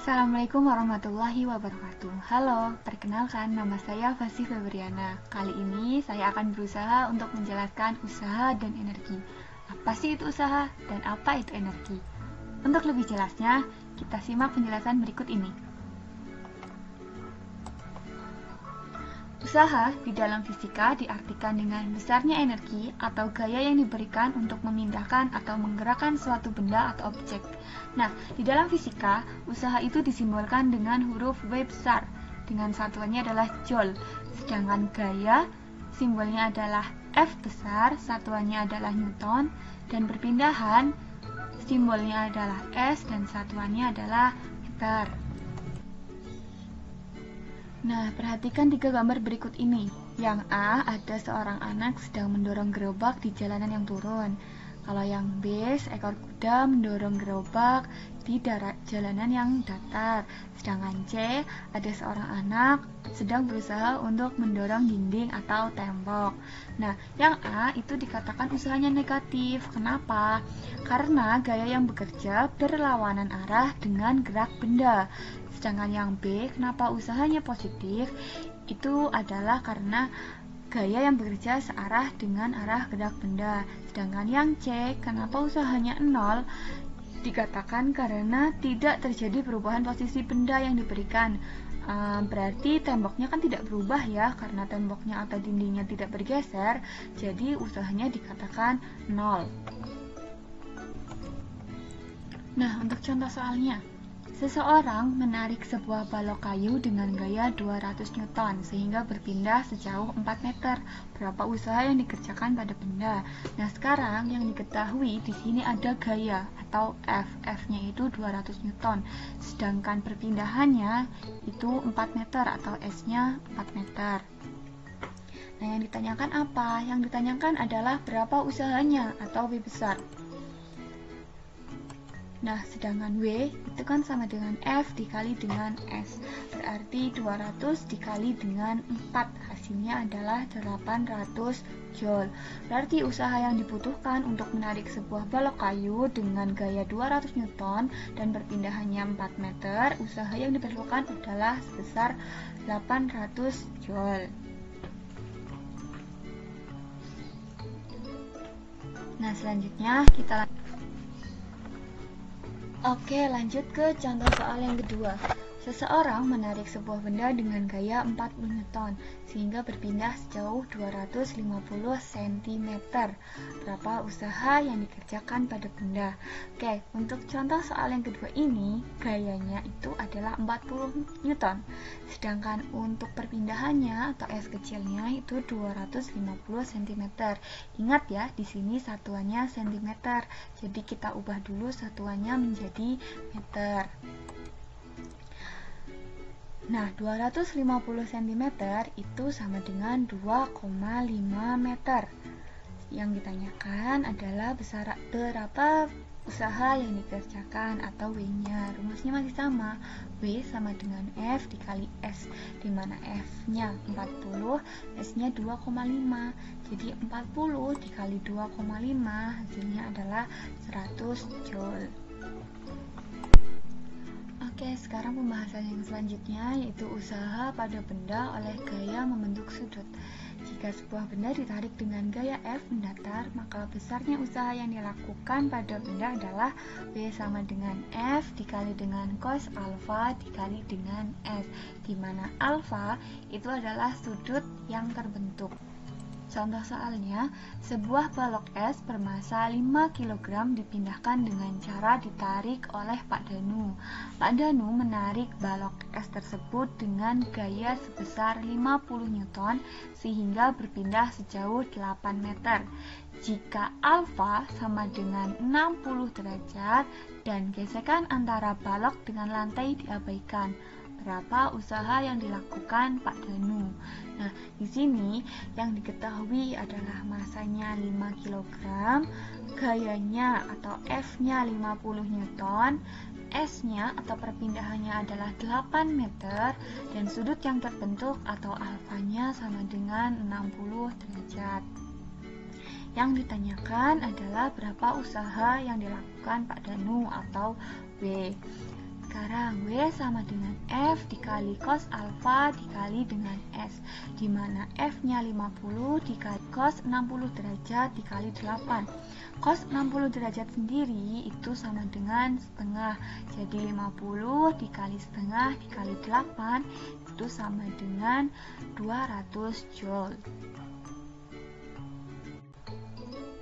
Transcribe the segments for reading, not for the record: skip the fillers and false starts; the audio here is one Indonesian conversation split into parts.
Assalamualaikum warahmatullahi wabarakatuh. Halo, perkenalkan nama saya Fasih Febriana. Kali ini saya akan berusaha untuk menjelaskan usaha dan energi. Apa sih itu usaha dan apa itu energi? Untuk lebih jelasnya, kita simak penjelasan berikut ini. Usaha di dalam fisika diartikan dengan besarnya energi atau gaya yang diberikan untuk memindahkan atau menggerakkan suatu benda atau objek. Nah, di dalam fisika, usaha itu disimbolkan dengan huruf V besar, dengan satuannya adalah Joule. Sedangkan gaya, simbolnya adalah F besar, satuannya adalah Newton, dan perpindahan, simbolnya adalah S dan satuannya adalah meter. Nah, perhatikan 3 gambar berikut ini. Yang A, ada seorang anak sedang mendorong gerobak di jalanan yang turun. Kalau yang B, seekor kuda mendorong gerobak di jalanan yang datar. Sedangkan C, ada seorang anak sedang berusaha untuk mendorong dinding atau tembok. Nah, yang A itu dikatakan usahanya negatif. Kenapa? Karena gaya yang bekerja berlawanan arah dengan gerak benda. Sedangkan yang B, kenapa usahanya positif? Itu adalah karena gaya yang bekerja searah dengan arah gerak benda. Sedangkan yang C, kenapa usahanya 0? Dikatakan karena tidak terjadi perubahan posisi benda yang diberikan. Berarti temboknya kan tidak berubah ya, karena temboknya atau dindingnya tidak bergeser, jadi usahanya dikatakan 0. Nah, untuk contoh soalnya, seseorang menarik sebuah balok kayu dengan gaya 200 Newton sehingga berpindah sejauh 4 meter. Berapa usaha yang dikerjakan pada benda? Nah, sekarang yang diketahui di sini ada gaya atau F. F-nya itu 200 Newton. Sedangkan perpindahannya itu 4 meter atau S-nya 4 meter. Nah, yang ditanyakan apa? Yang ditanyakan adalah berapa usahanya atau W besar. Nah, sedangkan W itu kan sama dengan F dikali dengan S. Berarti 200 dikali dengan 4. Hasilnya adalah 800 Joule. Berarti usaha yang dibutuhkan untuk menarik sebuah balok kayu dengan gaya 200 Newton dan perpindahannya 4 meter, usaha yang diperlukan adalah sebesar 800 Joule. Nah, selanjutnya kita lanjut ke contoh soal yang kedua. Seseorang menarik sebuah benda dengan gaya 40 Newton sehingga berpindah sejauh 250 cm. Berapa usaha yang dikerjakan pada benda? Untuk contoh soal yang kedua ini, gayanya itu adalah 40 Newton. Sedangkan untuk perpindahannya atau S kecilnya itu 250 cm. Ingat ya, di sini satuannya cm. Jadi kita ubah dulu satuannya menjadi meter. Nah, 250 cm itu sama dengan 2,5 meter. Yang ditanyakan adalah berapa usaha yang dikerjakan atau W-nya. Rumusnya masih sama. W sama dengan F dikali S, di mana F-nya 40, S-nya 2,5. Jadi 40 dikali 2,5 hasilnya adalah 100 Joule. Sekarang pembahasan yang selanjutnya yaitu usaha pada benda oleh gaya membentuk sudut. Jika sebuah benda ditarik dengan gaya F mendatar, maka besarnya usaha yang dilakukan pada benda adalah W sama dengan F dikali dengan cos alfa dikali dengan S, di mana alfa itu adalah sudut yang terbentuk. Contoh soalnya, sebuah balok es bermasa 5 kg dipindahkan dengan cara ditarik oleh Pak Danu. Pak Danu menarik balok es tersebut dengan gaya sebesar 50 Newton sehingga berpindah sejauh 8 meter. Jika alfa sama dengan 60 derajat dan gesekan antara balok dengan lantai diabaikan, berapa usaha yang dilakukan Pak Danu? Nah, di sini yang diketahui adalah masanya 5 kg, gayanya atau F-nya 50 Newton, S-nya atau perpindahannya adalah 8 meter, dan sudut yang terbentuk atau alfanya sama dengan 60 derajat. Yang ditanyakan adalah berapa usaha yang dilakukan Pak Danu atau W. sekarang W sama dengan F dikali cos alfa dikali dengan S, di mana F-nya 50 dikali cos 60 derajat dikali 8. Cos 60 derajat sendiri itu sama dengan setengah, jadi 50 dikali setengah dikali 8 itu sama dengan 200 Joule.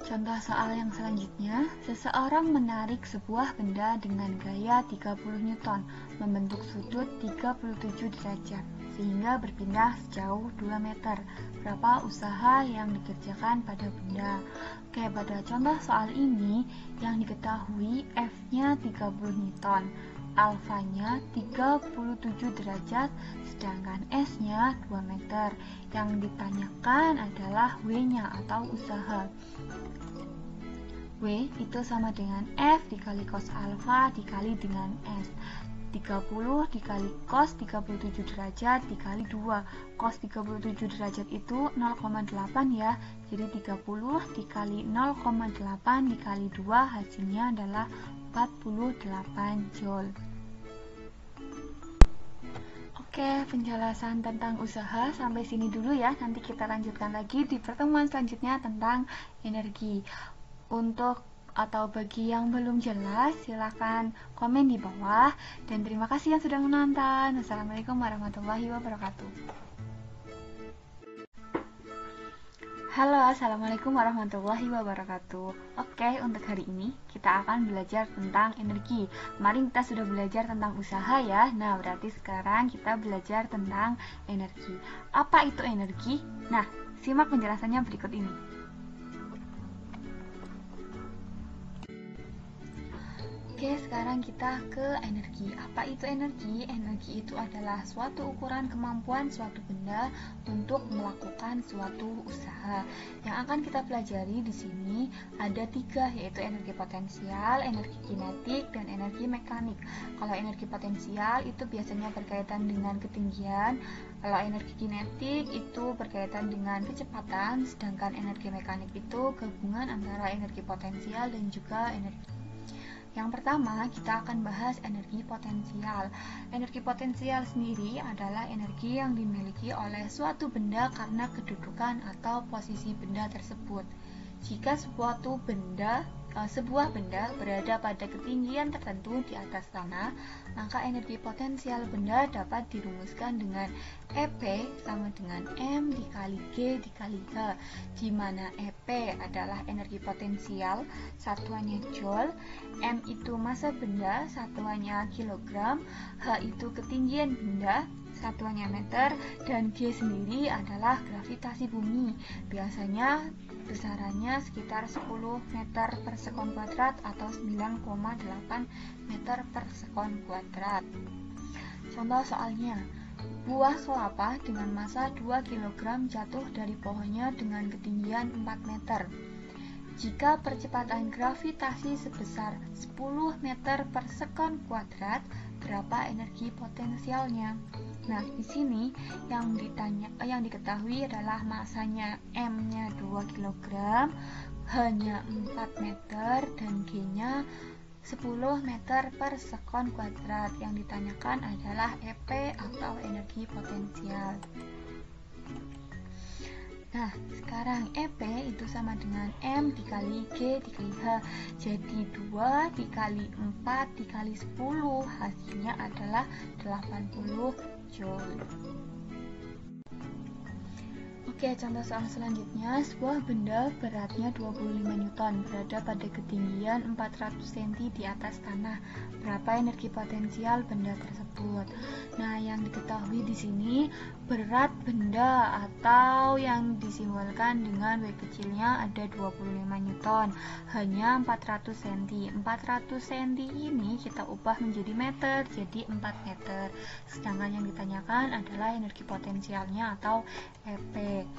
Contoh soal yang selanjutnya, seseorang menarik sebuah benda dengan gaya 30 Newton, membentuk sudut 37 derajat, sehingga berpindah sejauh 2 meter. Berapa usaha yang dikerjakan pada benda? Oke, pada contoh soal ini, yang diketahui F-nya 30 Newton, alfanya 37 derajat, sedangkan S-nya 2 meter. Yang ditanyakan adalah W-nya atau usaha. W itu sama dengan F dikali cos alfa dikali dengan S. 30 dikali cos 37 derajat dikali 2. Cos 37 derajat itu 0,8 ya. Jadi 30 dikali 0,8 dikali 2 hasilnya adalah 48 Joule. Oke, penjelasan tentang usaha sampai sini dulu ya. Nanti kita lanjutkan lagi di pertemuan selanjutnya tentang energi. Untuk atau bagi yang belum jelas, silahkan komen di bawah. Dan terima kasih yang sudah menonton. Wassalamualaikum warahmatullahi wabarakatuh. Halo, assalamualaikum warahmatullahi wabarakatuh. Oke, untuk hari ini kita akan belajar tentang energi. Kemarin kita sudah belajar tentang usaha ya. Nah, berarti sekarang kita belajar tentang energi. Apa itu energi? Nah, simak penjelasannya berikut ini. Oke, sekarang kita ke energi. Apa itu energi? Energi itu adalah suatu ukuran kemampuan suatu benda untuk melakukan suatu usaha. Yang akan kita pelajari di sini ada 3, yaitu energi potensial, energi kinetik, dan energi mekanik. Kalau energi potensial itu biasanya berkaitan dengan ketinggian, kalau energi kinetik itu berkaitan dengan kecepatan, sedangkan energi mekanik itu gabungan antara energi potensial dan juga energi. Yang pertama, kita akan bahas energi potensial. Energi potensial sendiri adalah energi yang dimiliki oleh suatu benda karena kedudukan atau posisi benda tersebut. Jika sebuah benda berada pada ketinggian tertentu di atas tanah, maka energi potensial benda dapat dirumuskan dengan EP sama dengan M dikali G dikali H, di mana EP adalah energi potensial, satuannya Joule, M itu massa benda, satuannya kilogram, H itu ketinggian benda, satuannya meter, dan G sendiri adalah gravitasi bumi. Biasanya besarannya sekitar 10 meter per sekon kuadrat atau 9,8 meter per sekon kuadrat. Contoh soalnya, buah kelapa dengan massa 2 kg jatuh dari pohonnya dengan ketinggian 4 meter. Jika percepatan gravitasi sebesar 10 meter per sekon kuadrat, berapa energi potensialnya? Nah, di sini yang diketahui adalah masanya M-nya 2 kg, H-nya 4 meter, dan G-nya 10 meter per sekon kuadrat. Yang ditanyakan adalah EP atau energi potensial. Nah, sekarang EP itu sama dengan M dikali G dikali H. Jadi 2 dikali 4 dikali 10, hasilnya adalah 80 Joule. Oke, contoh soal selanjutnya, sebuah benda beratnya 25 Newton berada pada ketinggian 400 cm di atas tanah. Berapa energi potensial benda tersebut? Nah, yang diketahui di sini berat benda atau yang disimbolkan dengan W kecilnya ada 25 Newton, hanya 400 cm. 400 cm ini kita ubah menjadi meter, jadi 4 meter. Sedangkan yang ditanyakan adalah energi potensialnya atau EP.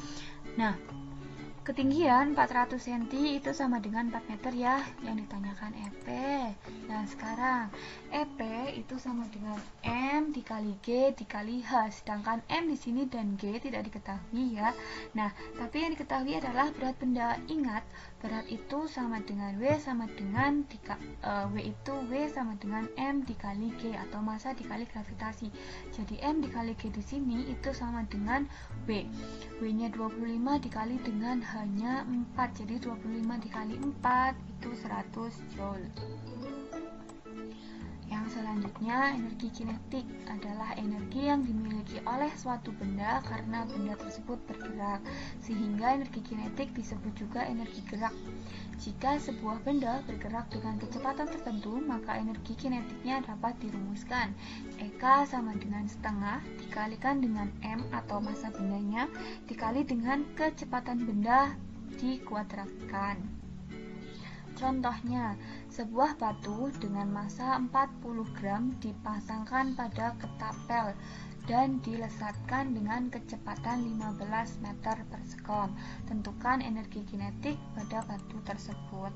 Nah, ketinggian 400 cm itu sama dengan 4 meter ya, yang ditanyakan EP. Nah, sekarang EP itu sama dengan M dikali G dikali H, sedangkan M di sini dan G tidak diketahui ya. Nah, tapi yang diketahui adalah berat benda. Ingat, Berat itu sama dengan W sama dengan W itu W sama dengan M dikali G atau massa dikali gravitasi. Jadi M dikali G di sini itu sama dengan W. W-nya 25 dikali dengan H-nya 4. Jadi 25 dikali 4 itu 100 Joule. Yang selanjutnya, energi kinetik adalah energi yang dimiliki oleh suatu benda karena benda tersebut bergerak, sehingga energi kinetik disebut juga energi gerak. Jika sebuah benda bergerak dengan kecepatan tertentu, maka energi kinetiknya dapat dirumuskan. EK sama dengan setengah dikalikan dengan M atau massa bendanya dikali dengan kecepatan benda dikuadratkan. Contohnya, sebuah batu dengan massa 40 gram dipasangkan pada ketapel dan dilesatkan dengan kecepatan 15 meter per sekon. Tentukan energi kinetik pada batu tersebut.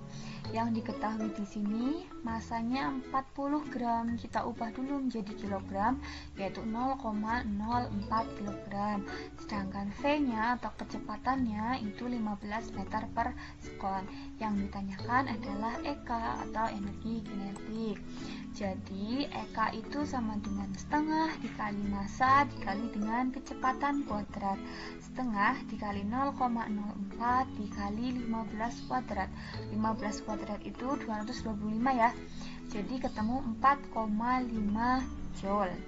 Yang diketahui di sini, masanya 40 gram. Kita ubah dulu menjadi kilogram, yaitu 0,04 kilogram. Sedangkan V-nya atau kecepatannya itu 15 meter per sekon. Yang ditanyakan adalah EK atau energi kinetik. Jadi EK itu sama dengan setengah dikali massa dikali dengan kecepatan kuadrat. Setengah dikali 0,04 dikali 15 kuadrat. 15 kuadrat itu 225 ya. Jadi ketemu 4,5 Joule.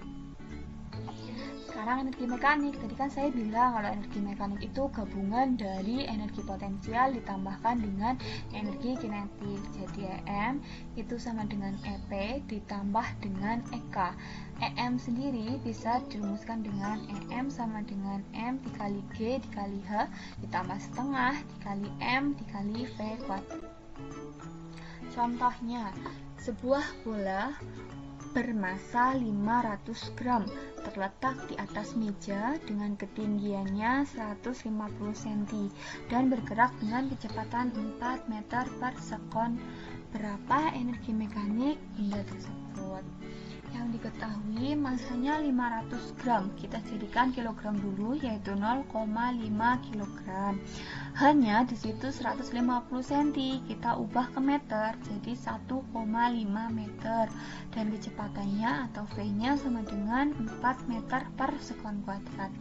Sekarang energi mekanik. Tadi kan saya bilang kalau energi mekanik itu gabungan dari energi potensial ditambahkan dengan energi kinetik. Jadi EM itu sama dengan EP ditambah dengan EK. EM sendiri bisa dirumuskan dengan EM sama dengan M dikali G dikali H ditambah setengah dikali M dikali V kuadrat. Contohnya, sebuah bola bermassa 500 gram terletak di atas meja dengan ketinggiannya 150 cm dan bergerak dengan kecepatan 4 meter per sekon. Berapa energi mekanik benda tersebut? Yang diketahui masanya 500 gram. Kita jadikan kilogram dulu, yaitu 0,5 kilogram. Hanya di situ 150 cm, kita ubah ke meter jadi 1,5 meter dan kecepatannya atau V-nya sama dengan 4 meter per sekon kuadrat.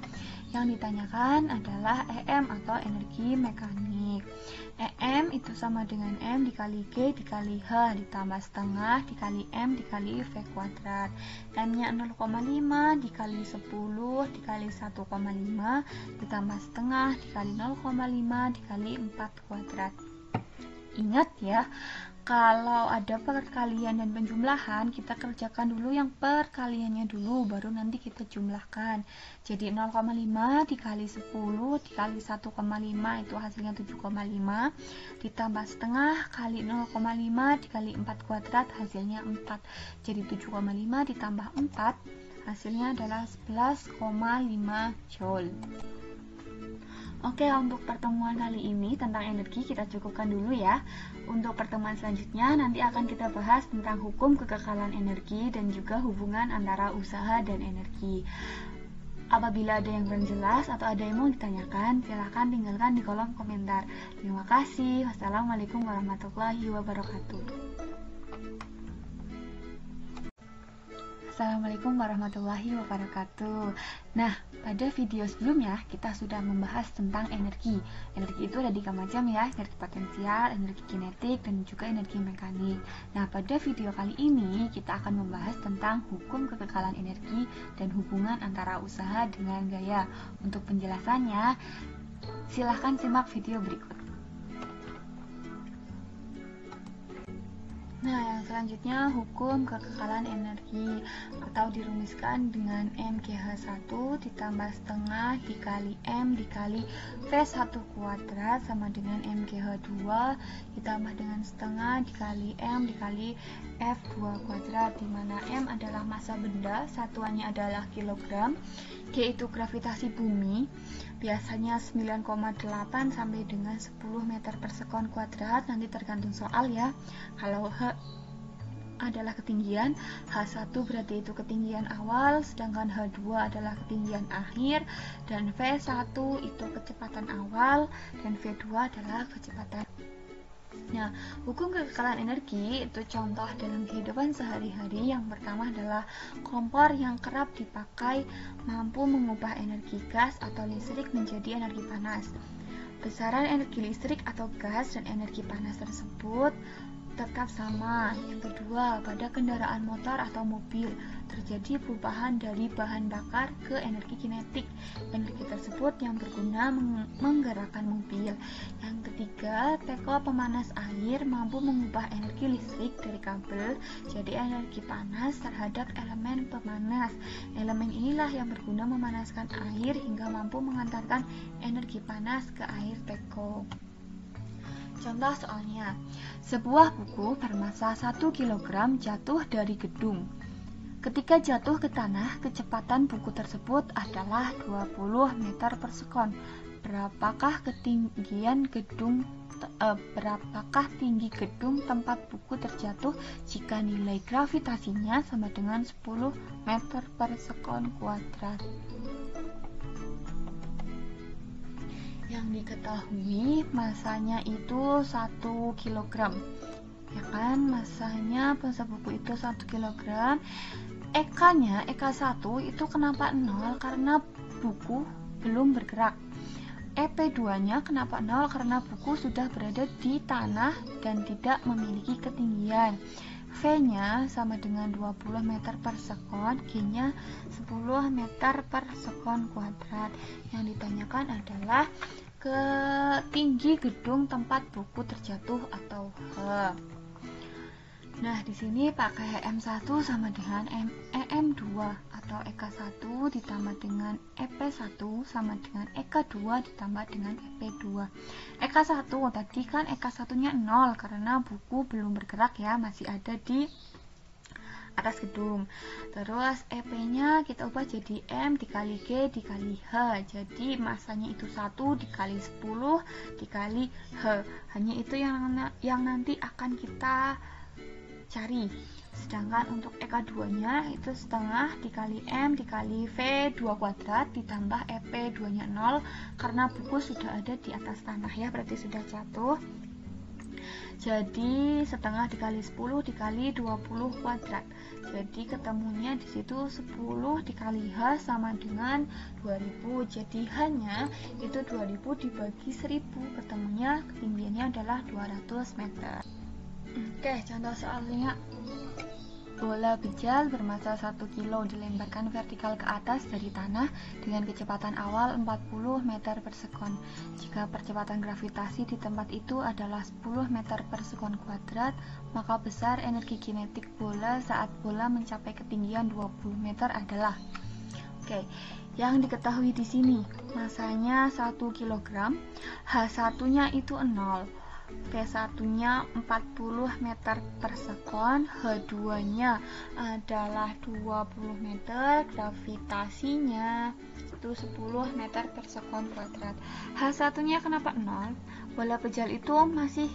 Yang ditanyakan adalah EM atau energi mekanik. EM itu sama dengan M dikali G dikali H ditambah setengah dikali M dikali V kuadrat. M-nya 0,5 dikali 10 dikali 1,5 ditambah setengah dikali 0,5 dikali 4 kuadrat. Ingat ya, kalau ada perkalian dan penjumlahan, kita kerjakan dulu yang perkaliannya dulu, baru nanti kita jumlahkan. Jadi 0,5 dikali 10 dikali 1,5 itu hasilnya 7,5 ditambah setengah kali 0,5 dikali 4 kuadrat hasilnya 4. Jadi 7,5 ditambah 4 hasilnya adalah 11,5 Joule. Oke, untuk pertemuan kali ini tentang energi kita cukupkan dulu ya. Untuk pertemuan selanjutnya nanti akan kita bahas tentang hukum kekekalan energi dan juga hubungan antara usaha dan energi. Apabila ada yang kurang jelas atau ada yang mau ditanyakan, silahkan tinggalkan di kolom komentar. Terima kasih. Wassalamualaikum warahmatullahi wabarakatuh. Assalamualaikum warahmatullahi wabarakatuh. Nah, pada video sebelumnya kita sudah membahas tentang energi. Energi itu ada 3 macam ya, energi potensial, energi kinetik, dan juga energi mekanik. Nah, pada video kali ini kita akan membahas tentang hukum kekekalan energi dan hubungan antara usaha dengan gaya. Untuk penjelasannya, silahkan simak video berikut. Nah, yang selanjutnya hukum kekekalan energi atau dirumuskan dengan MGH1 ditambah setengah dikali M dikali V1 kuadrat sama dengan MGH2 ditambah dengan setengah dikali M dikali F2 kuadrat, di mana M adalah massa benda, satuannya adalah kilogram, G itu gravitasi bumi, biasanya 9,8 sampai dengan 10 meter per sekon kuadrat, nanti tergantung soal ya. Kalau H adalah ketinggian, H1 berarti itu ketinggian awal, sedangkan H2 adalah ketinggian akhir, dan V1 itu kecepatan awal, dan V2 adalah kecepatan. Nah, hukum kekekalan energi itu contoh dalam kehidupan sehari-hari. Yang pertama adalah kompor yang kerap dipakai mampu mengubah energi gas atau listrik menjadi energi panas. Besaran energi listrik atau gas dan energi panas tersebut tetap sama. Yang kedua, pada kendaraan motor atau mobil terjadi perubahan dari bahan bakar ke energi kinetik. Energi tersebut yang berguna menggerakkan mobil. Yang ketiga, teko pemanas air mampu mengubah energi listrik dari kabel jadi energi panas terhadap elemen pemanas. Elemen inilah yang berguna memanaskan air hingga mampu mengantarkan energi panas ke air teko. Contoh soalnya, sebuah buku bermassa 1 kg jatuh dari gedung. Ketika jatuh ke tanah, kecepatan buku tersebut adalah 20 meter per sekon. Berapakah tinggi gedung tempat buku terjatuh jika nilai gravitasinya sama dengan 10 meter per sekon kuadrat? Yang diketahui masanya itu 1 kg, ya kan? Masanya pensil buku itu 1 kg. Eka-nya, Eka 1 itu kenapa 0? Karena buku belum bergerak. EP2 nya kenapa 0? Karena buku sudah berada di tanah dan tidak memiliki ketinggian. V nya sama dengan 20 meter per sekon, G nya 10 meter per sekon kuadrat. Yang ditanyakan adalah tinggi gedung tempat buku terjatuh atau H. Nah, di sini pakai M1 sama dengan EM2 atau EK1 ditambah dengan EP1 sama dengan EK2 ditambah dengan EP2. EK1 tadi kan EK1-nya 0 karena buku belum bergerak ya, masih ada di atas gedung. Terus EP-nya kita ubah jadi M dikali G dikali H. Jadi masanya itu 1 dikali 10 dikali H. Hanya itu yang nanti akan kita cari. Sedangkan untuk EK2-nya itu setengah dikali M dikali V 2 kuadrat ditambah EP2-nya 0 karena buku sudah ada di atas tanah ya, berarti sudah jatuh. Jadi setengah dikali 10 dikali 20 kuadrat. Jadi ketemunya di situ 10 dikali H sama dengan 2000. Jadi H-nya itu 2000 dibagi 1000. Ketemunya ketinggiannya adalah 200 meter. Oke, contoh soalnya. Bola bejal bermassa 1 kg dilemparkan vertikal ke atas dari tanah dengan kecepatan awal 40 meter per sekon. Jika percepatan gravitasi di tempat itu adalah 10 meter per sekon kuadrat, maka besar energi kinetik bola saat bola mencapai ketinggian 20 meter adalah. Oke, yang diketahui di sini masanya 1 kg, H1-nya itu 0. V1-nya 40 meter per sekon, H2-nya adalah 20 meter, gravitasinya itu 10 meter per sekon kuadrat. H1-nya kenapa 0? Bola bejal itu masih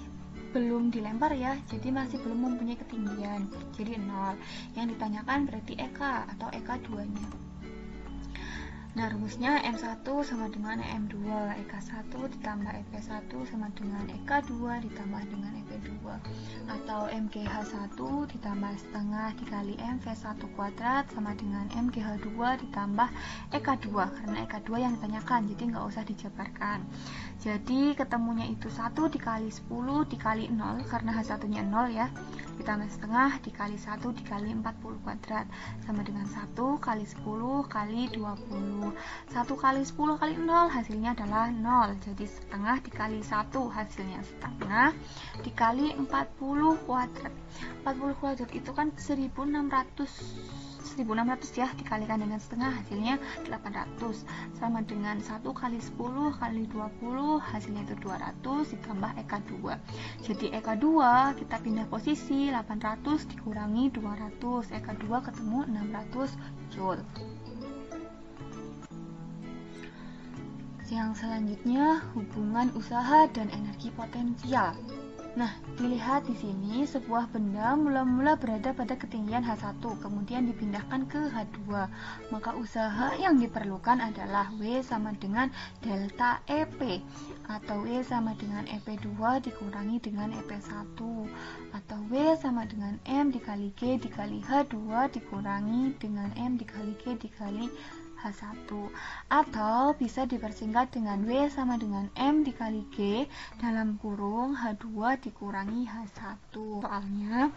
belum dilempar ya, jadi masih belum mempunyai ketinggian, jadi 0. Yang ditanyakan berarti EK atau EK2-nya. Nah, rumusnya M1 sama dengan M2, EK1 ditambah EP1 sama dengan EK2 ditambah dengan EP2, atau MGH1 ditambah setengah dikali MV1 kuadrat sama dengan MGH2 ditambah EK2, karena EK2 yang ditanyakan, jadi nggak usah dijabarkan. Jadi ketemunya itu 1 dikali 10 dikali 0, karena H1-nya 0 ya, ditambah setengah dikali 1 dikali 40 kuadrat sama dengan 1 kali 10 kali 20. 1 kali 10 kali 0 hasilnya adalah 0. Jadi setengah dikali 1 hasilnya setengah dikali 40 kuadrat. 40 kuadrat itu kan 1600 ya, dikalikan dengan setengah hasilnya 800 sama dengan 1 kali 10 kali 20 hasilnya itu 200 ditambah EK2. Jadi EK2 kita pindah posisi, 800 dikurangi 200, EK2 ketemu 600 Joule. Yang selanjutnya hubungan usaha dan energi potensial. Nah, dilihat di sini sebuah benda mula-mula berada pada ketinggian H1, kemudian dipindahkan ke H2. Maka usaha yang diperlukan adalah W sama dengan delta EP, atau W sama dengan EP2 dikurangi dengan EP1, atau W sama dengan M dikali G dikali H2 dikurangi dengan M dikali G dikali H1, atau bisa dipersingkat dengan W sama dengan M dikali G dalam kurung H2 dikurangi H1. Soalnya,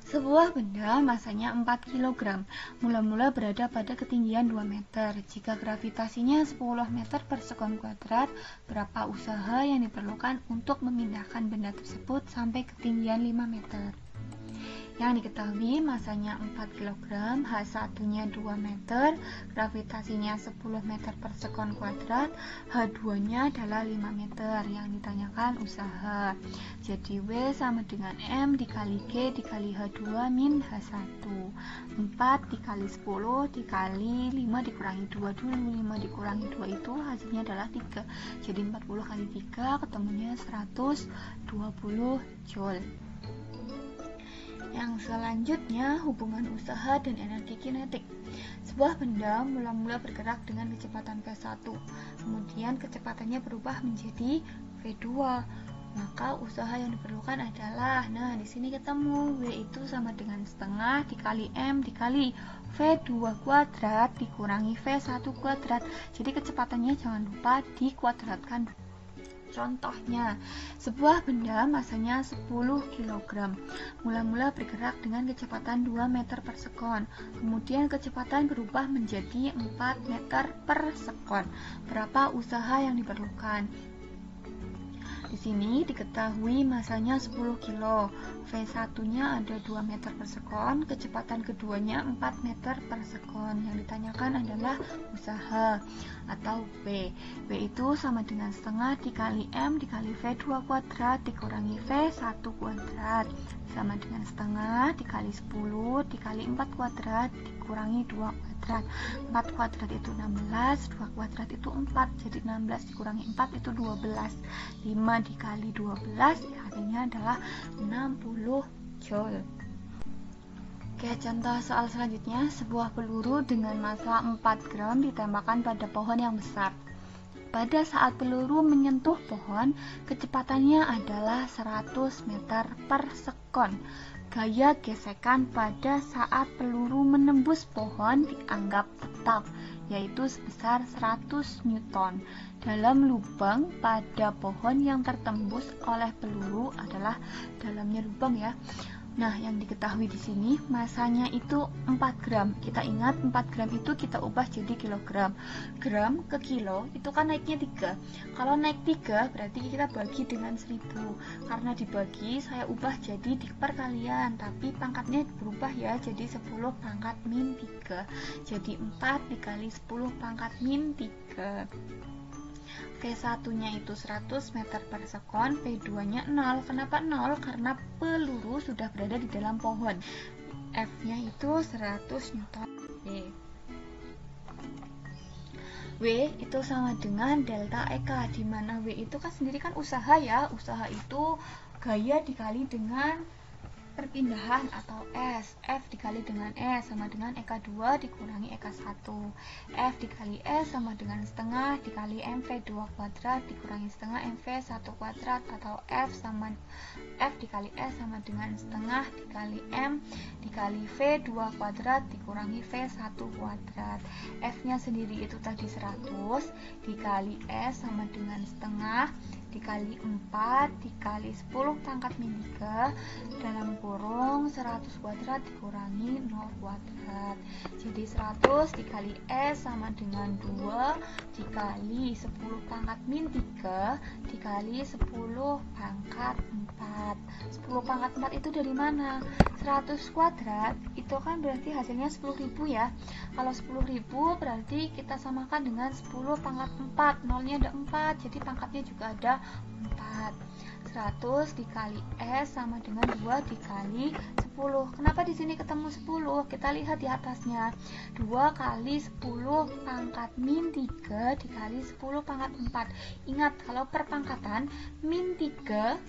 sebuah benda masanya 4 kg, mula-mula berada pada ketinggian 2 meter. Jika gravitasinya 10 meter per sekon kuadrat, berapa usaha yang diperlukan untuk memindahkan benda tersebut sampai ketinggian 5 meter? Yang diketahui masanya 4 kg, H1-nya 2 meter, gravitasinya 10 meter per sekon kuadrat, H2-nya adalah 5 meter. Yang ditanyakan usaha. Jadi W sama dengan M dikali G dikali H2 min H1. 4 dikali 10 dikali 5 dikurangi 2 dulu. 5 dikurangi 2 itu hasilnya adalah 3. Jadi 40 kali 3 ketemunya 120 Joule. Yang selanjutnya, hubungan usaha dan energi kinetik. Sebuah benda mula-mula bergerak dengan kecepatan V1, kemudian kecepatannya berubah menjadi V2. Maka usaha yang diperlukan adalah, nah di sini ketemu W itu sama dengan setengah dikali M dikali V2 kuadrat dikurangi V1 kuadrat. Jadi kecepatannya jangan lupa dikuadratkan. Contohnya, sebuah benda masanya 10 kg, mula-mula bergerak dengan kecepatan 2 meter per sekon, kemudian kecepatan berubah menjadi 4 meter per sekon. Berapa usaha yang diperlukan? Di sini diketahui masanya 10 kg, V1-nya ada 2 meter per sekon, kecepatan keduanya 4 meter per sekon. Yang ditanyakan adalah usaha atau W. W itu sama dengan setengah dikali M dikali V2 kuadrat dikurangi V1 kuadrat, sama dengan setengah dikali 10 dikali 4 kuadrat dikurangi 2 kuadrat. 4 kuadrat itu 16, 2 kuadrat itu 4, jadi 16 dikurangi 4 itu 12. 5 dikali 12 hasilnya adalah 60 Joule. Oke, contoh soal selanjutnya, sebuah peluru dengan massa 4 gram ditembakkan pada pohon yang besar. Pada saat peluru menyentuh pohon, kecepatannya adalah 100 meter per sekon. Gaya gesekan pada saat peluru menembus pohon dianggap tetap, yaitu sebesar 100 Newton. Dalam lubang pada pohon yang tertembus oleh peluru adalah dalamnya lubang ya. Nah, yang diketahui di sini masanya itu 4 gram. Kita ingat 4 gram itu kita ubah jadi kilogram. Gram ke kilo itu kan naiknya 3. Kalau naik 3 berarti kita bagi dengan 1000. Karena dibagi saya ubah jadi perkalian, tapi pangkatnya berubah ya jadi 10 pangkat min 3. Jadi 4 dikali 10 pangkat min 3. V1-nya itu 100 meter per sekon, V2-nya 0. Kenapa 0? Karena peluru sudah berada di dalam pohon. F-nya itu 100 Newton. W itu sama dengan delta EK, di mana W itu kan sendiri kan usaha ya. Usaha itu gaya dikali dengan perpindahan atau S. F dikali dengan S sama dengan EK2 dikurangi EK1. F dikali S sama dengan setengah dikali MV2 kuadrat dikurangi setengah MV1 kuadrat, atau F dikali S sama dengan setengah dikali M dikali V2 kuadrat dikurangi V1 kuadrat. F nya sendiri itu tadi 100 dikali S sama dengan setengah dikali 4 dikali 10 pangkat min 3 dalam kurung 100 kuadrat dikurangi 0 kuadrat. Jadi 100 dikali S sama dengan 2 dikali 10 pangkat min 3 dikali 10 pangkat 4. 10 pangkat 4 itu dari mana? 100 kuadrat itu kan berarti hasilnya 10.000 ya. Kalau 10.000 berarti kita samakan dengan 10 pangkat 4. Nolnya ada 4, jadi pangkatnya juga ada 4. 100 dikali S sama dengan 2 dikali 10. Kenapa di sini ketemu 10? Kita lihat di atasnya. 2 kali 10 pangkat min 3 dikali 10 pangkat 4. Ingat, kalau perpangkatan min 3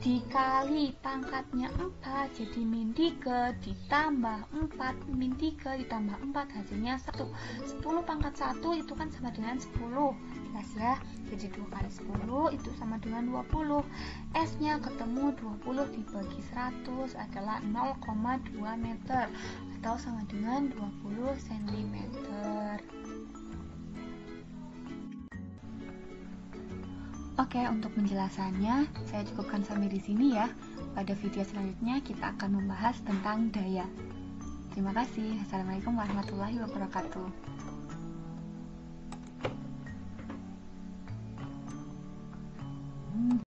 dikali pangkatnya 4, jadi min 3 ditambah 4, min 3 ditambah 4 hasilnya 1. 10 pangkat 1 itu kan sama dengan 10, jelas ya. Jadi 2 kali 10 itu sama dengan 20. S nya ketemu, 20 dibagi 100 adalah 0,2 meter atau sama dengan 20 cm. Oke, untuk penjelasannya saya cukupkan sampai di sini ya. Pada video selanjutnya kita akan membahas tentang daya. Terima kasih. Assalamualaikum warahmatullahi wabarakatuh.